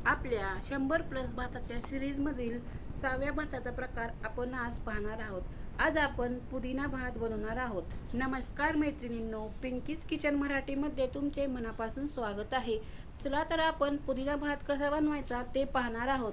आपल्या 100+ भाताच्या सिरीजमधील 6व्या भाताचा प्रकार आपण आज पाहणार आहोत. आज आपण पुदिना भात बनवणार आहोत. नमस्कार मैत्रिणींनो, पिंकीज किचन मराठीमध्ये तुमचे मनापासून स्वागत आहे. चला तर आपण पुदिना भात कसा बनवायचा ते पाहणार आहोत.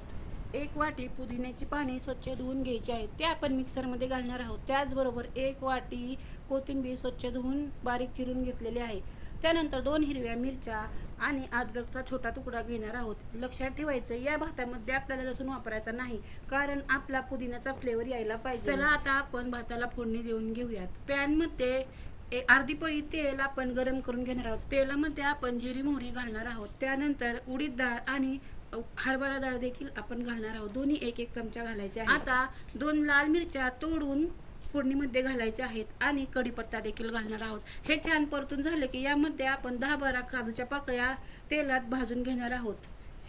1 वाटी पुदिन्याची पाने स्वच्छ धुवून घ्यायची आहेत, ते आपण मिक्सरमध्ये घालणार आहोत. त्याचबरोबर 1 वाटी कोथिंबीर स्वच्छ धुवून बारीक चिरून घेतलेली आहे. त्यानंतर 2 हिरव्या मिरच्या आणि अद्रकचा छोटा तुकडा घेणार आहोत. लक्षात ठेवायचं, या भातामध्ये आपल्याला लसूण वापरायचा नाही, कारण आपला पुदिन्याचा फ्लेवर यायला पाहिजे. चला आता आपण भाताला फोडणी देऊन घेऊयात. पॅनमध्ये अर्धी पळी तेल आपण गरम करून घेणार आहोत. तेलामध्ये आपण जिरी मोहरी घालणार आहोत. त्यानंतर उडीद डाळ आणि हरभरा डाळ देखील आपण घालणार आहोत. दोन्ही 1-1 चमचा घालायचे आहे. आता 2 लाल मिरच्या तोडून फोडणीमध्ये घालायच्या आहेत आणि कढीपत्ता देखील घालणार आहोत. हे छान परतून झाले की यामध्ये आपण 10-12 काजूच्या पाकळ्या तेलात भाजून घेणार आहोत.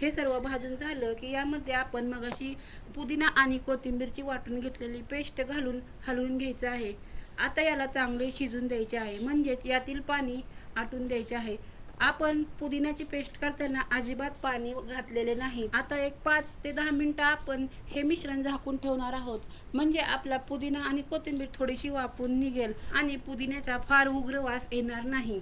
हे सर्व भाजून झालं की यामध्ये आपण मगाशी पुदिना आणि कोथिंबीरची वाटून घेतलेली पेस्ट घालून हलवून घ्यायचं आहे. आता याला चांगले शिजून द्यायचे आहे, म्हणजेच यातील पाणी आटून द्यायचे आहे. आपण पुदिन्याची पेस्ट करताना अजिबात पाणी घातलेले नाही. आता एक 5 ते 10 मिनिटं आपण हे मिश्रण झाकून ठेवणार आहोत, म्हणजे आपला पुदिना आणि कोथिंबीर थोडीशी वाफून निघेल आणि पुदिन्याचा फार उग्र वास येणार नाही.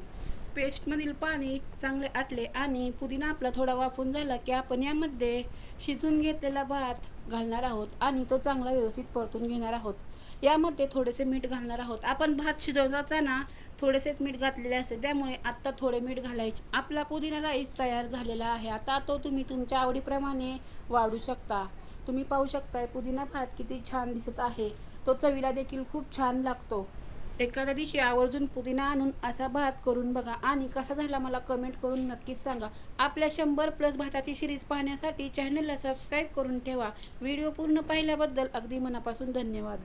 पेस्टमधील पाणी चांगले आटले आणि पुदिना आपला थोडा वाफून झाला की आपण यामध्ये शिजून घेतलेला भात घालणार आहोत आणि तो चांगला व्यवस्थित परतून घेणार आहोत. यामध्ये थोडेसे मीठ घालणार आहोत. आपण भात शिजवताना थोडेसेच मीठ घातलेले असते, त्यामुळे आत्ता थोडे मीठ घालायचे. आपला पुदिना राईस तयार झालेला आहे. आता तो तुम्ही तुमच्या आवडीप्रमाणे वाढू शकता. तुम्ही पाहू शकताय पुदिना भात किती छान दिसत आहे. तो चवीला देखील खूप छान लागतो. एखाद्या दिवशी आवर्जून पुदिना आणून असा भात करून बघा आणि कसा झाला मला कमेंट करून नक्कीच सांगा. आपल्या 100+ भाताची सिरीज पाहण्यासाठी चॅनलला सबस्क्राईब करून ठेवा. व्हिडिओ पूर्ण पाहिल्याबद्दल अगदी मनापासून धन्यवाद.